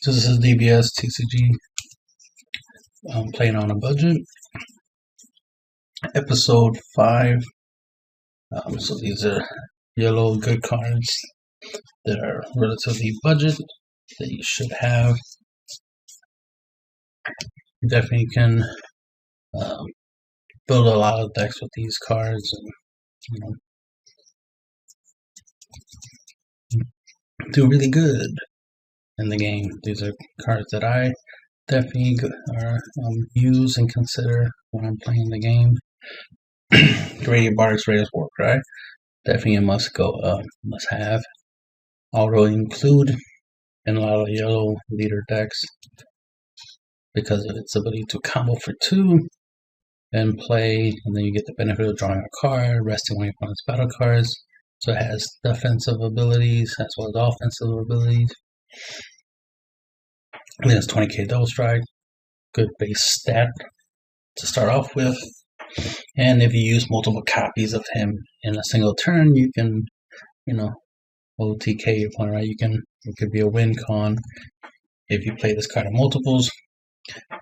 So this is DBS TCG. Playing on a budget. Episode 5. So these are yellow good cards that are relatively budget that you should have. You definitely can build a lot of decks with these cards and do really good in the game. These are cards that I definitely use and consider when I'm playing the game. Gradient Bardics Raiders War Cry, definitely a must have. Auto include in a lot of yellow leader decks because of its ability to combo for 2 and play, and then you get the benefit of drawing a card, resting one of your opponent's battle cards. So it has defensive abilities as well as offensive abilities. And then it's 20k double strike, good base stat to start off with. And if you use multiple copies of him in a single turn, you can, OTK your opponent, right? It could be a win con if you play this card in multiples.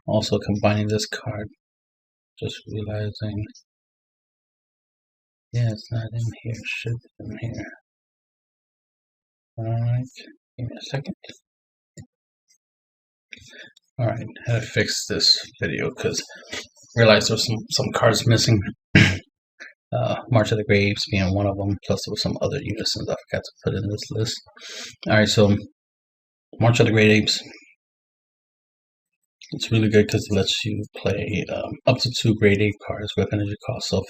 Also combining this card, just realizing, yeah, it's not in here, it should be in here. Alright, give me a second. Alright, I had to fix this video because I realized there was some cards missing. March of the Graves being one of them, plus there was some other Unisons I forgot to put in this list. Alright, so March of the Great Apes. It's really good because it lets you play up to 2 Great Ape cards with energy costs of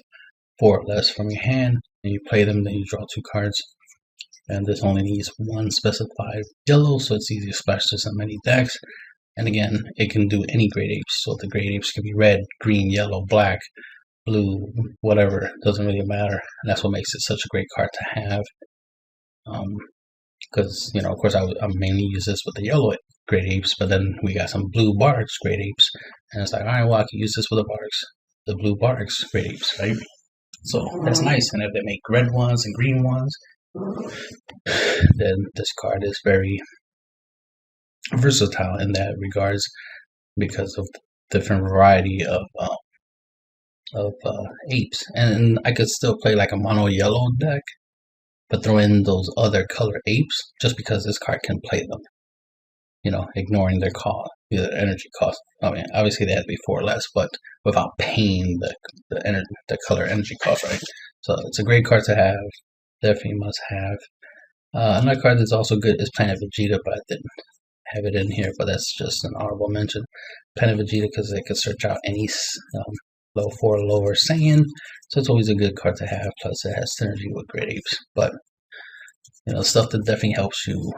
4 or less from your hand, and you play them, then you draw 2 cards. And this only needs 1 specified yellow, so it's easy to splash this in many decks. And again, it can do any Great Apes, so the Great Apes can be red, green, yellow, black, blue, whatever, doesn't really matter. And that's what makes it such a great card to have. Because, of course, I mainly use this with the yellow Great Apes, but then we got some blue Bardics Great Apes. And it's like, alright, well, I can use this with the blue Bardics Great Apes, right? So that's nice. And if they make red ones and green ones, then this card is very versatile in that regards because of the different variety of apes. And I could still play like a mono yellow deck, but throw in those other color apes just because this card can play them. Ignoring their cost, the energy cost. I mean, obviously they have to be 4 or less, but without paying the color energy cost, right? So it's a great card to have. Definitely must have. Another card that's also good is Planet Vegeta, but I didn't have it in here, but that's just an honorable mention. Planet Vegeta because they can search out any level 4 or lower Saiyan, so it's always a good card to have. Plus, it has synergy with Great Apes. But stuff that definitely helps you,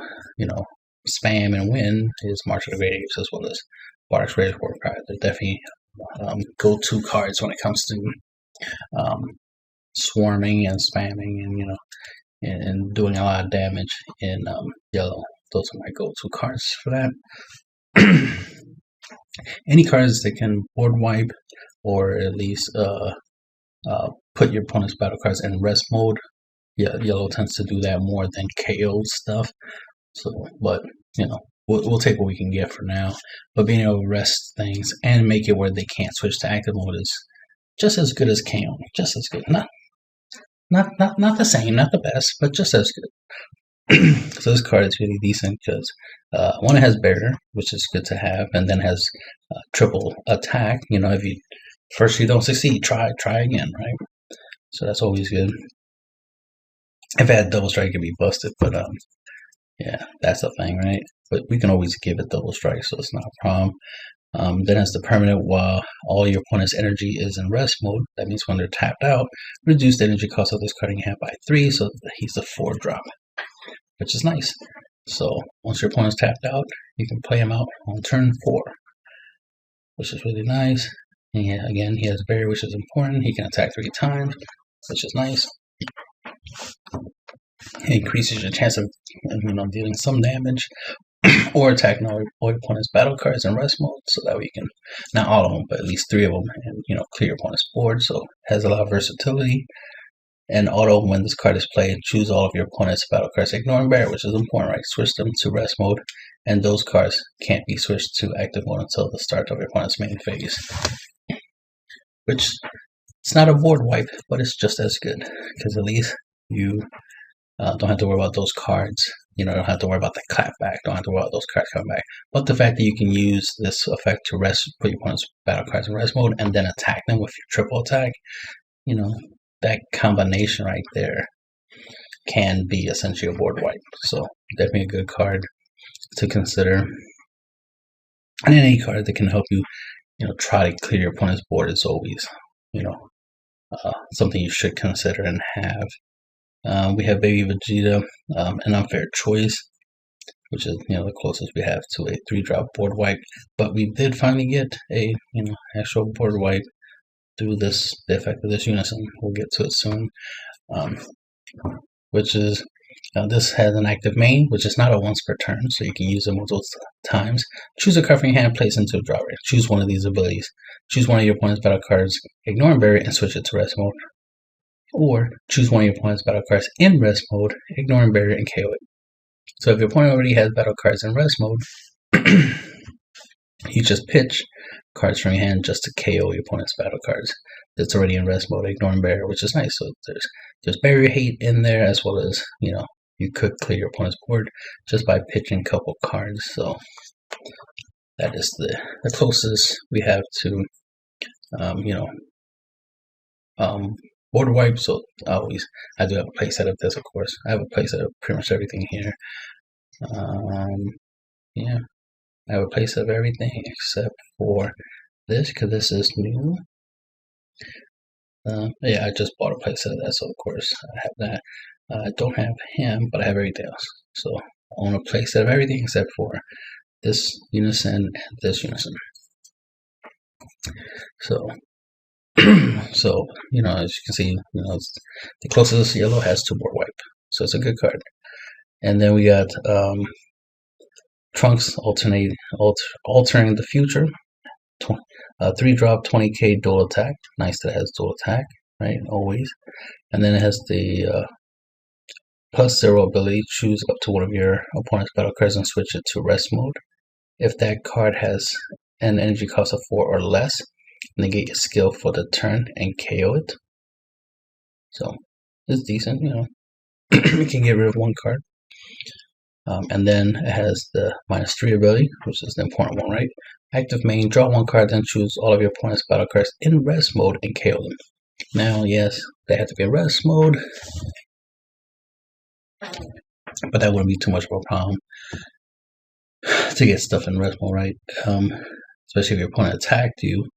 spam and win is March of the Great Apes as well as Bardics Raiders War Cry. They're definitely go-to cards when it comes to swarming and spamming and and doing a lot of damage in yellow. Those are my go-to cards for that. Any cards that can board wipe or at least put your opponent's battle cards in rest mode. Yeah, yellow tends to do that more than KO stuff. So, but we'll take what we can get for now. But being able to rest things and make it where they can't switch to active mode is just as good as KO. Just as good. Not the same, not the best, but just as good. So this card is really decent because one, it has barrier, which is good to have, and then has triple attack. If you don't succeed, try again, right? So that's always good. If it had double strike, it could be busted, but yeah, that's the thing, right? But we can always give it double strike, so it's not a problem. Then has the permanent while all your opponent's energy is in rest mode. That means when they're tapped out, reduce the energy cost of this card in your hand by 3, so he's a 4-drop, which is nice. So once your opponent's tapped out, you can play him out on turn 4, which is really nice. And yeah, again, he has barrier, which is important. He can attack 3 times, which is nice. It increases your chance of dealing some damage or attacking all your opponent's battle cards in rest mode, so that way you can, not all of them, but at least 3 of them, and clear your opponent's board. So it has a lot of versatility. And auto, when this card is played, choose all of your opponent's battle cards ignoring barrier, which is important, right? Switch them to rest mode and those cards can't be switched to active mode until the start of your opponent's main phase. Which, it's not a board wipe, but it's just as good, because at least you don't have to worry about those cards. You know, don't have to worry about the clapback. Don't have to worry about those cards coming back. But the fact that you can use this effect to put your opponent's battle cards in rest mode and then attack them with your triple attack, you know, that combination right there can be essentially a board wipe. So definitely a good card to consider. And any card that can help you, you know, try to clear your opponent's board is always, you know, something you should consider and have. We have Baby Vegeta, an unfair choice, which is, you know, the closest we have to a 3-drop board wipe. But we did finally get a, you know, actual board wipe through the effect of this Unison. We'll get to it soon. Which is, this has an active main, which is not a once per turn, so you can use it multiple times. Choose a card from your hand, place into a draw rack. Choose one of these abilities. Choose one of your opponent's battle cards, ignore and bury it, and switch it to rest mode. Or choose one of your opponent's battle cards in rest mode, ignore and bury it, and KO it. So if your opponent already has battle cards in rest mode, you just pitch cards from your hand just to KO your opponent's battle cards that's already in rest mode, ignore and bury, which is nice. So there's barrier hate in there, as well as, you know, you could clear your opponent's board just by pitching a couple cards. So that is the closest we have to, you know, board wipe. So I do have a playset of this, of course. I have a playset of pretty much everything here. Yeah, I have a playset of everything except for this, because this is new. Yeah, I just bought a playset of that, so of course I have that. I don't have him, but I have everything else. So I own a playset of everything except for this Unison and this Unison. So, so, you know, as you can see, you know, the closest yellow has 2 board wipe, so it's a good card. And then we got Trunks altering the future. 3-drop 20k dual attack. Nice that it has dual attack, right? Always. And then it has the +0 ability. Choose up to one of your opponent's battle cards and switch it to rest mode. If that card has an energy cost of 4 or less, negate your skill for the turn and KO it. So it's decent, you know. You can get rid of 1 card. And then it has the -3 ability, which is the important one, right? Active main, draw 1 card, then choose all of your opponent's battle cards in rest mode and KO them. Now, yes, they have to be in rest mode, but that wouldn't be too much of a problem to get stuff in rest mode, right? Especially if your opponent attacked you,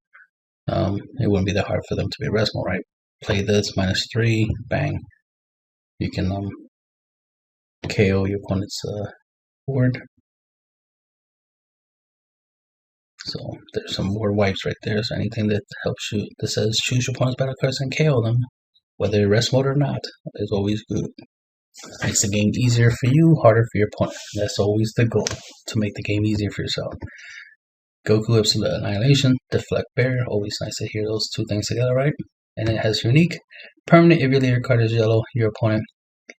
it wouldn't be that hard for them to be in rest mode, right? Play this, -3, bang. You can KO your opponent's board. So there's some more wipes right there. So anything that helps you, that says choose your opponent's battle cards and KO them, whether you're rest mode or not, is always good. Makes the game easier for you, harder for your opponent. That's always the goal, to make the game easier for yourself. Goku Forever, Annihilation, Deflect Bear. Always nice to hear those 2 things together, right? And it has unique. Permanent, if your leader card is yellow, your opponent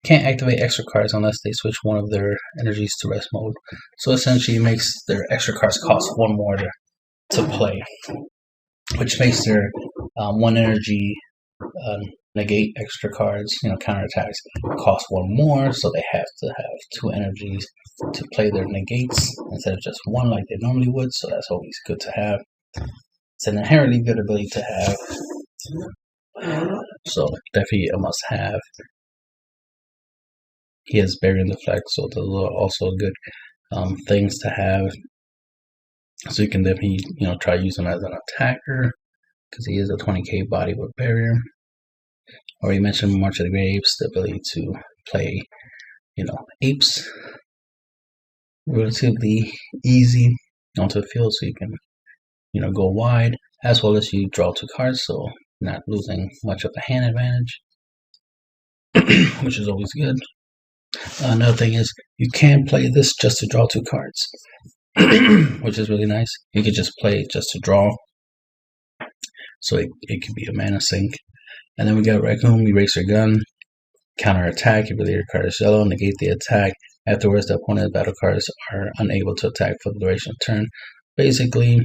can't activate extra cards unless they switch one of their energies to rest mode. So essentially it makes their extra cards cost 1 more to play, which makes their 1 energy negate extra cards, you know, counterattacks, cost 1 more, so they have to have 2 energies to play their negates instead of just 1 like they normally would. So that's always good to have. It's an inherently good ability to have, so definitely a must have. He has Barrier and Deflect, so those are also good things to have. So you can definitely, you know, try to use him as an attacker, because he is a 20k body with Barrier. Already mentioned March of the Great Apes, the ability to play, you know, apes relatively easy onto the field, so you can, you know, go wide, as well as you draw 2 cards, so not losing much of the hand advantage, which is always good. Another thing is you can play this just to draw 2 cards, which is really nice. You could just play it just to draw, so it could be a mana sink. And then we got Raccoon, Erase Your Gun, counter attack. If your card is yellow, negate the attack. Afterwards, the opponent's battle cards are unable to attack for the duration of turn. Basically,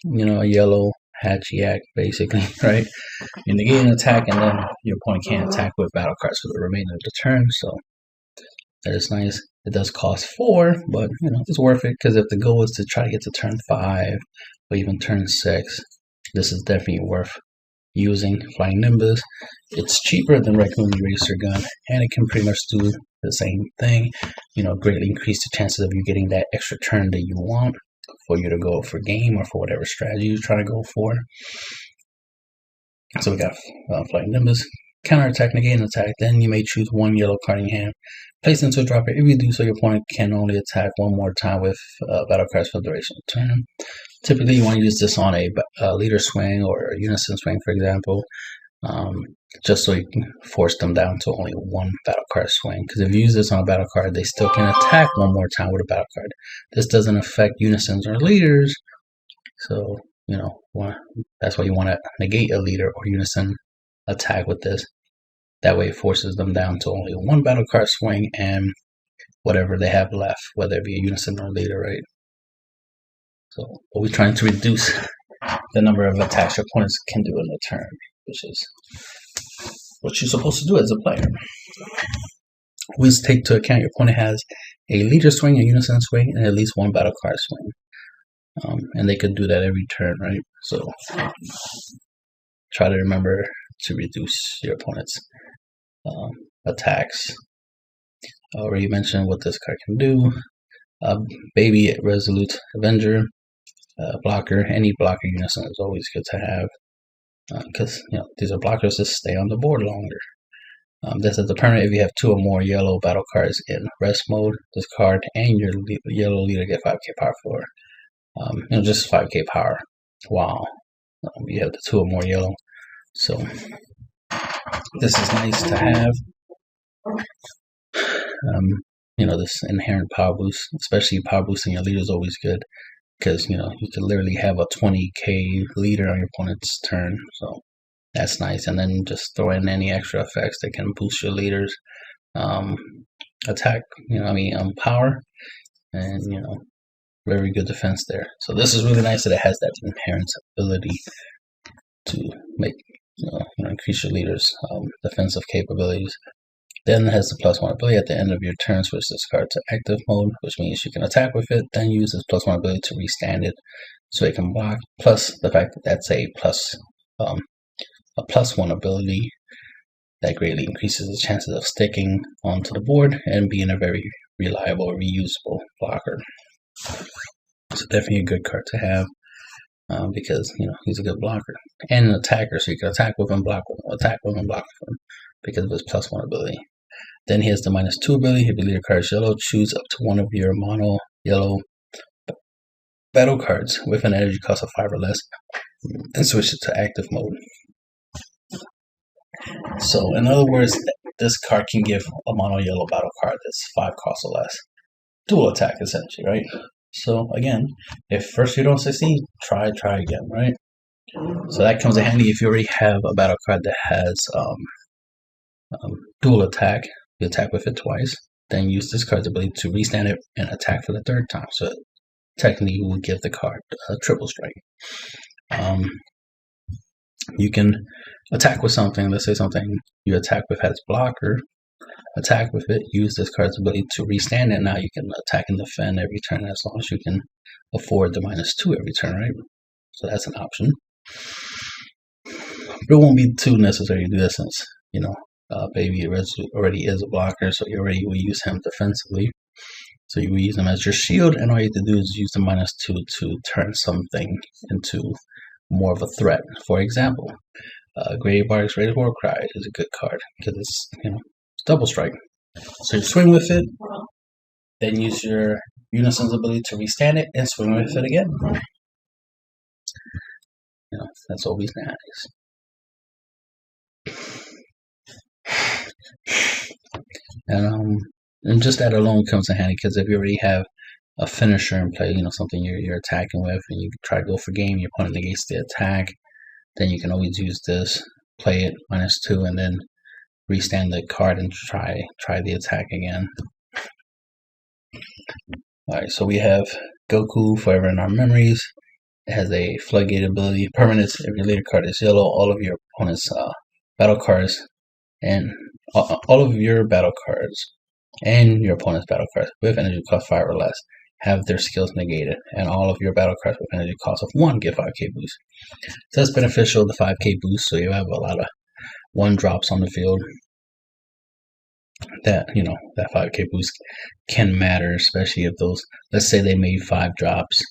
you know, a yellow Hachiyak, basically, right? You negate an attack, and then your opponent can't attack with battle cards for the remainder of the turn. So that is nice. It does cost 4, but you know it's worth it because if the goal is to try to get to turn 5 or even turn 6, this is definitely worth using. Flying Nimbus. It's cheaper than regular Eraser Gun, and it can pretty much do the same thing. You know, greatly increase the chances of you getting that extra turn that you want for you to go for game or for whatever strategy you're trying to go for. So we got Flying Nimbus. Counterattack, negate an attack, then you may choose 1 yellow card in your hand. Place into a dropper. If you do so, your opponent can only attack 1 more time with battle cards for the duration of the turn. Typically, you want to use this on a leader swing or a unison swing, for example, just so you can force them down to only 1 battle card swing. Because if you use this on a battle card, they still can attack 1 more time with a battle card. This doesn't affect unisons or leaders, so you know that's why you want to negate a leader or unison attack with this. That way it forces them down to only 1 battle card swing and whatever they have left, whether it be a unison or leader, right? So we're trying to reduce the number of attacks your opponents can do in a turn, which is what you're supposed to do as a player. We take into account your opponent has a leader swing, a unison swing, and at least 1 battle card swing. And they could do that every turn, right? So try to remember to reduce your opponent's attacks. I already mentioned what this card can do. Baby Resolute Avenger, blocker. Any blocker unison is always good to have because you know these are blockers that stay on the board longer. This is the permanent. If you have 2 or more yellow battle cards in rest mode, this card and your yellow leader get 5k power for you know, just 5k power. Wow, you have the 2 or more yellow. So this is nice to have. You know, this inherent power boost, especially power boosting your leader, is always good because you know you can literally have a 20k leader on your opponent's turn. So that's nice, and then just throw in any extra effects that can boost your leaders attack. You know, power, and you know, very good defense there. So this is really nice that it has that inherent ability to make increase your leader's defensive capabilities. Then it has the +1 ability. At the end of your turn, switch this card to active mode, which means you can attack with it. Then use this +1 ability to restand it, so it can block. Plus the fact that that's a +1 ability that greatly increases the chances of sticking onto the board and being a very reliable, reusable blocker. So definitely a good card to have. Because you know he's a good blocker and an attacker, so you can attack with him, block with him, attack with him, block with him because of his +1 ability. Then he has the -2 ability. If your leader card is yellow, choose up to 1 of your mono yellow battle cards with an energy cost of 5 or less, and switch it to active mode. So in other words, this card can give a mono yellow battle card that's 5 costs or less, dual attack essentially, right? So again, if first you don't succeed, try again, right? So that comes in handy if you already have a battle card that has dual attack. You attack with it twice, then use this card's ability to restand it and attack for the 3rd time. So technically, you will give the card a triple strike. You can attack with something. Let's say something you attack with has blocker. Attack with it, use this card's ability to restand it. Now you can attack and defend every turn as long as you can afford the -2 every turn, right? So that's an option. But it won't be too necessary to do that since, you know, Baby already is a blocker, so you already will use him defensively. So you will use him as your shield, and all you have to do is use the -2 to turn something into more of a threat. For example, Grady Bark's Rated War Cry is a good card because it's, you know, double strike. So you swing with it, then use your Unison's ability to restand it and swing with it again. You know, that's always nice. And just that alone comes in handy because if you already have a finisher in play, you know, something you're attacking with, and you try to go for game, your opponent negates the attack, then you can always use this, play it -2, and then restand the card and try the attack again. Alright, so we have Goku Forever in Our Memories. It has a floodgate ability. Permanence, if your leader card is yellow, all of your opponent's battle cards and all of your battle cards and your opponent's battle cards with energy cost 5 or less have their skills negated, and all of your battle cards with energy cost of 1 get 5k boost. So that's beneficial, the 5k boost, so you have a lot of 1-drops on the field. That, you know, that 5k boost can matter, especially if those, let's say they made 5 drops,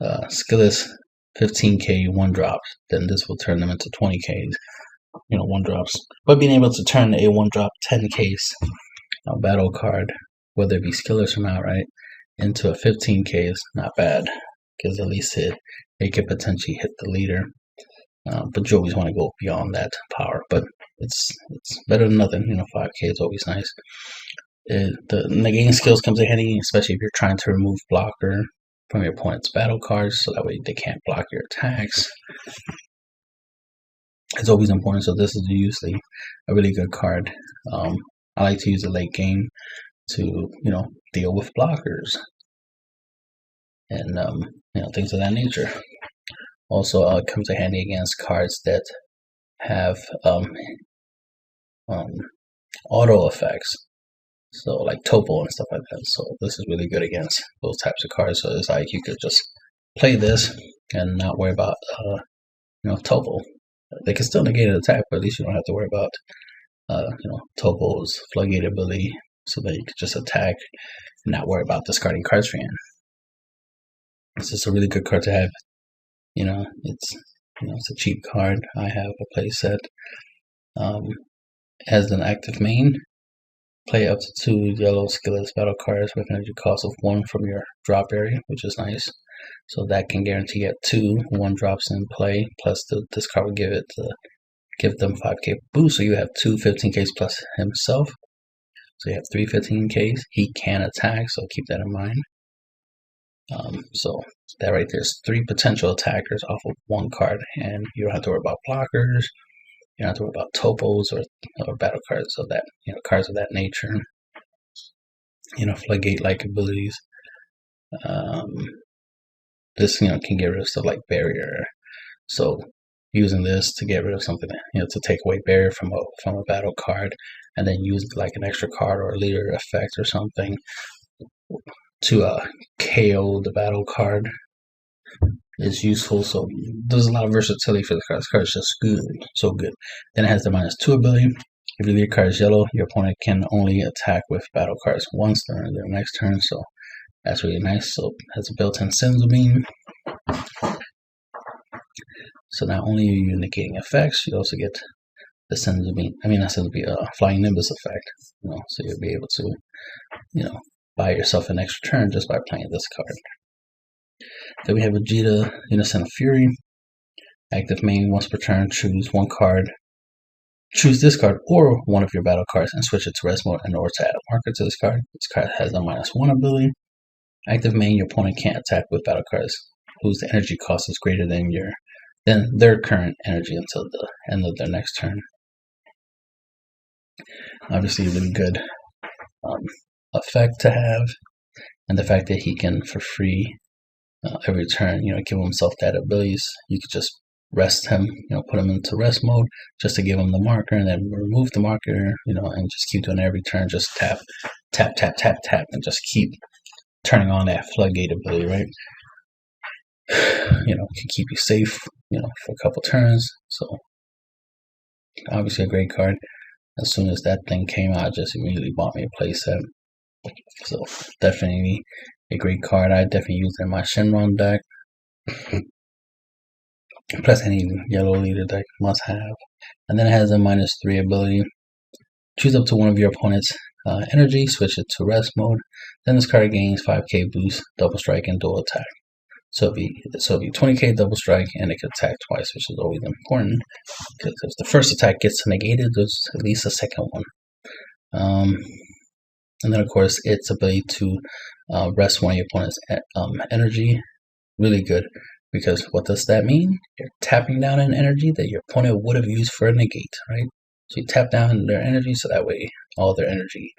skillless 15k 1-drops, then this will turn them into 20ks, you know, 1-drops. But being able to turn a 1-drop 10ks battle card, whether it be skillless or not, right, into a 15k is not bad, because at least it could potentially hit the leader. But you always want to go beyond that power, but it's better than nothing. You know, 5k is always nice. The negating skills comes in handy, especially if you're trying to remove blocker from your opponent's battle cards, so that way they can't block your attacks. It's always important, so this is usually a really good card. I like to use it late game to, you know, deal with blockers and you know, things of that nature. Also, it comes in handy against cards that have auto effects, so like Topo and stuff like that. So this is really good against those types of cards. So it's like you could just play this and not worry about you know, Topo. They can still negate an attack, but at least you don't have to worry about you know, Topo's floodgate ability, so that you could just attack and not worry about discarding cards for you. This is a really good card to have. You know, it's a cheap card. I have a play set. As an active main, play up to 2 yellow skillless battle cards with energy cost of 1 from your drop area, which is nice. So that can guarantee at 2 1-drops in play. Plus, this card will give them 5k boost. So you have 2 15ks plus himself. So you have 3 15ks. He can attack, so keep that in mind. So that right there is 3 potential attackers off of 1 card, and you don't have to worry about blockers. You don't have to worry about Topos or battle cards of that, you know, cards of that nature. You know, floodgate-like abilities. This, you know, can get rid of stuff like barrier. So using this to get rid of something, you know, to take away barrier from a battle card, and then use like an extra card or a leader effect or something to KO the battle card is useful. So there's a lot of versatility for the card. This card is just good, so good. Then it has the -2 ability. If your leader card is yellow, your opponent can only attack with battle cards once during their next turn. So that's really nice. So it has a built-in Senzu Beam. So not only are you negating effects, you also get the Senzu Beam. I mean, not Senzu Beam, Flying Nimbus effect. You know, so you'll be able to, you know, buy yourself an extra turn just by playing this card. Then we have Vegeta, Unison of Fury. Active main, once per turn, choose 1 card. Choose this card or one of your battle cards and switch it to rest mode in order to add a marker to this card. This card has a -1 ability. Active main, your opponent can't attack with battle cards whose energy cost is greater than their current energy until the end of their next turn. Obviously, a really good effect to have, and the fact that he can for free every turn, you know, give himself that abilities. You could just rest him, you know, put him into rest mode just to give him the marker, and then remove the marker, you know, and just keep doing every turn. Just tap, tap, tap, tap, tap, and just keep turning on that floodgate ability, right? You know, can keep you safe, you know, for a couple turns. So obviously a great card. As soon as that thing came out, I just immediately bought me a playset. So definitely a great card. I definitely use it in my Shenron deck. Plus any yellow leader deck must have. And then it has a -3 ability. Choose up to one of your opponent's energy, switch it to rest mode. Then this card gains 5k boost, double strike, and dual attack. So it'll be 20k double strike, and it can attack twice, which is always important. Because if the first attack gets negated, there's at least a second one. And then of course its ability to rest one of your opponent's energy. Really good, because what does that mean? You're tapping down an energy that your opponent would have used for a negate, right? So you tap down their energy, so that way all their energy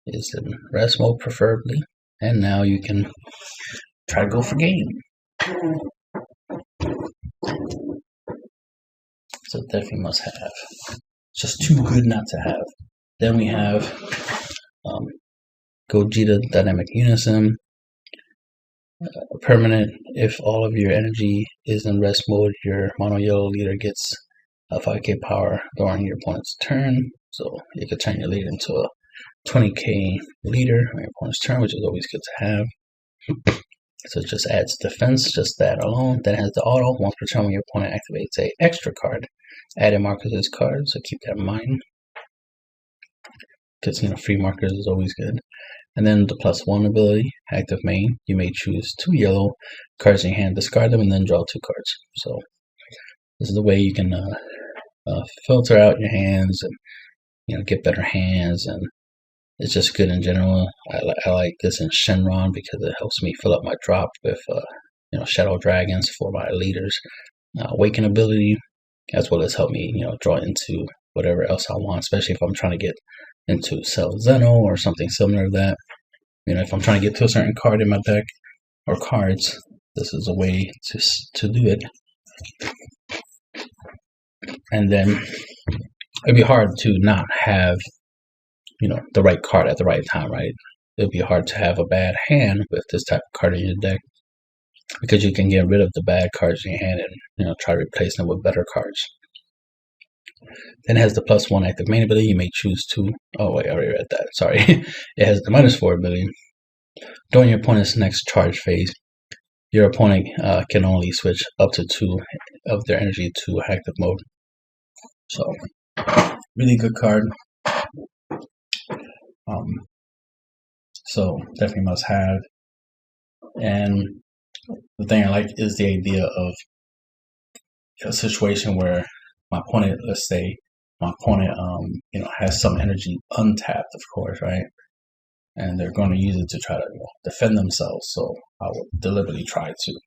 is in rest mode, preferably, And now you can try to go for game. So definitely must have. Just too good not to have. Then we have Gogeta Dynamic Unison. Permanent. If all of your energy is in rest mode, your mono yellow leader gets a 5k power during your opponent's turn. So you can turn your leader into a 20k leader on your opponent's turn, which is always good to have. So it just adds defense, just that alone. Then it has the auto. Once per turn when your opponent activates a extra card, add a marker to this card, so keep that in mind. Because, free markers is always good. And then the +1 ability, active main, you may choose 2 yellow cards in your hand, discard them, and then draw 2 cards. So this is the way you can filter out your hands and get better hands, and it's just good in general. I like this in Shenron because it helps me fill up my drop with Shadow Dragons for my leaders. Awaken ability, as well as help me draw into whatever else I want, especially if I'm trying to get into Cell Zeno or something similar to that. If I'm trying to get to a certain card in my deck or cards, this is a way to do it. And then it'd be hard to not have the right card at the right time, right? It'd be hard to have a bad hand with this type of card in your deck, because you can get rid of the bad cards in your hand and try to replace them with better cards. Then it has the +1 active main ability. You may choose to. Oh wait, I already read that. Sorry. It has the -4 ability. During your opponent's next charge phase, your opponent can only switch up to 2 of their energy to active mode. So, really good card. So definitely must have. And the thing I like is the idea of a situation where my opponent, let's say my opponent has some energy untapped, of course, right? And they're going to use it to try to defend themselves. So I will deliberately try to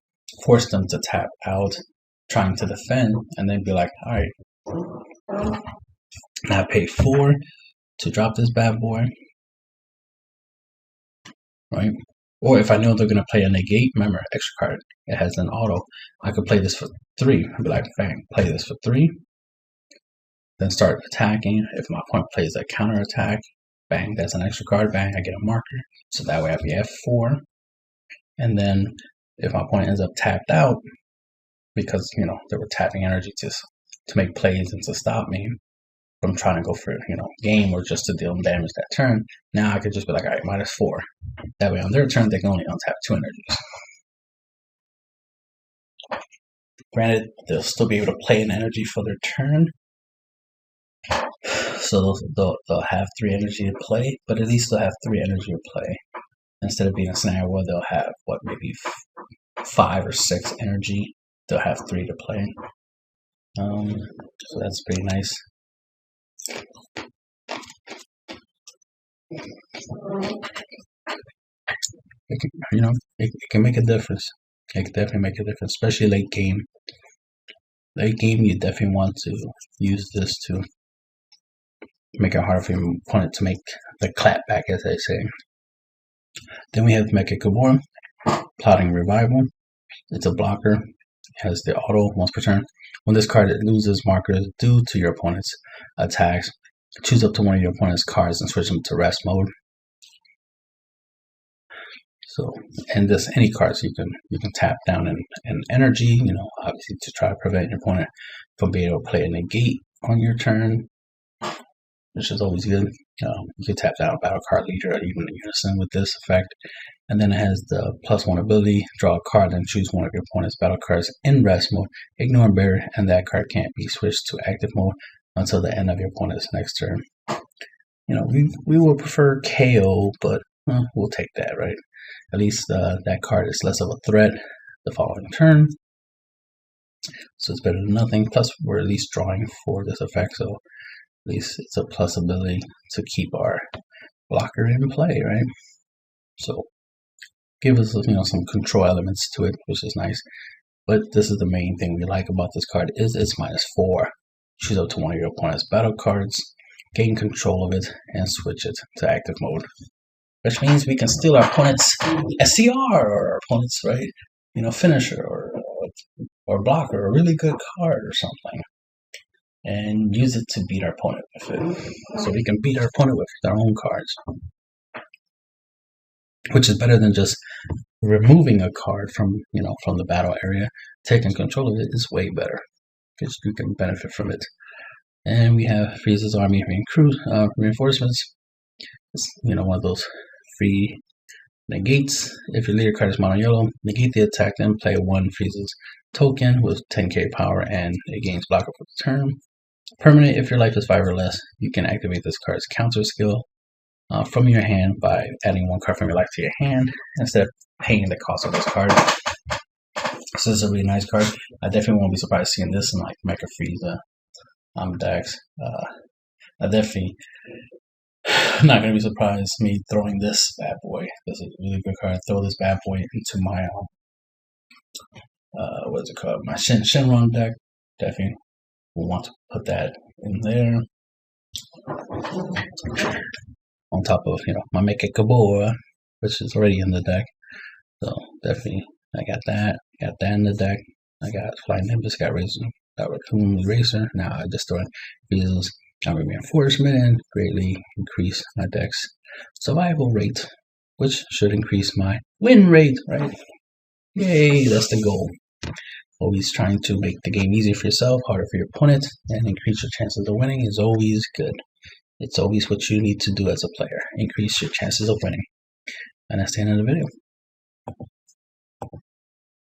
force them to tap out, trying to defend, and then be like, all right, now I pay 4 to drop this bad boy, right? Or if I know they're going to play a negate, remember, extra card, it has an auto. I could play this for 3. I'd be like, bang, play this for 3. Then start attacking. If my opponent plays a counter attack, bang, that's an extra card, bang, I get a marker. So that way I have 4. And then if my opponent ends up tapped out, because, they were tapping energy to make plays and to stop me from trying to go for, game or just to deal them damage that turn, now I could just be like, all right, -4. That way on their turn, they can only untap 2 energies. Granted, they'll still be able to play an energy for their turn. So they'll have 3 energy to play, but at least they'll have 3 energy to play. Instead of being a scenario where they'll have, maybe 5 or 6 energy, they'll have 3 to play. So that's pretty nice. It can make a difference. It can definitely make a difference, especially late game. Late game, you definitely want to use this to make it hard for your opponent to make the clap back, as they say. Then we have Mecha Gabor, Plotting Revival. It's a blocker. It has the auto once per turn. When this card loses markers due to your opponent's attacks, choose up to one of your opponent's cards and switch them to rest mode. So, and this any cards you can tap down in energy, obviously to try to prevent your opponent from being able to play a negate on your turn, which is always good. You can tap down a battle card leader or even a Unison with this effect. And then it has the +1 ability, draw a card and choose one of your opponent's battle cards in rest mode, ignore and bury, and that card can't be switched to active mode until the end of your opponent's next turn. We would prefer KO, but we'll take that, right? At least that card is less of a threat the following turn. So it's better than nothing. Plus, we're at least drawing for this effect, so at least it's a plus ability to keep our blocker in play, right? So give us some control elements to it, which is nice. But this is the main thing we like about this card is it's -4. Choose up to one of your opponent's battle cards, gain control of it, and switch it to active mode. which means we can steal our opponent's SCR or our opponent's, right, you know, finisher or blocker, a really good card or something, and use it to beat our opponent with it. So we can beat our opponent with our own cards, which is better than just removing a card from, you know, from the battle area. Taking control of it is way better because you can benefit from it. And we have Frieza's Army Reinforcements. It's, you know, one of those free negates. If your leader card is mono yellow, negate the attack, then play one Frieza's token with 10k power and it gains blocker for the turn. Permanent, if your life is 5 or less, you can activate this card's counter skill from your hand by adding one card from your life to your hand instead of paying the cost of this card. So this is a really nice card. I definitely won't be surprised seeing this in like Mecha Frieza decks. I definitely not gonna be surprised me throwing this bad boy. This is a really good card. Throw this bad boy into my what is it called? My Shenron deck. Definitely will want to put that in there. On top of, you know, my Mecha Gabora, which is already in the deck. So definitely I got that in the deck. I got Flying Nimbus, got Raccoon Eraser. Now I just throw in Frieza's Army Reinforcement and greatly increase my deck's survival rate, which should increase my win rate, right? Yay, that's the goal. Always trying to make the game easier for yourself, harder for your opponent, and increase your chances of winning is always good. It's always what you need to do as a player. Increase your chances of winning. And that's the end of the video.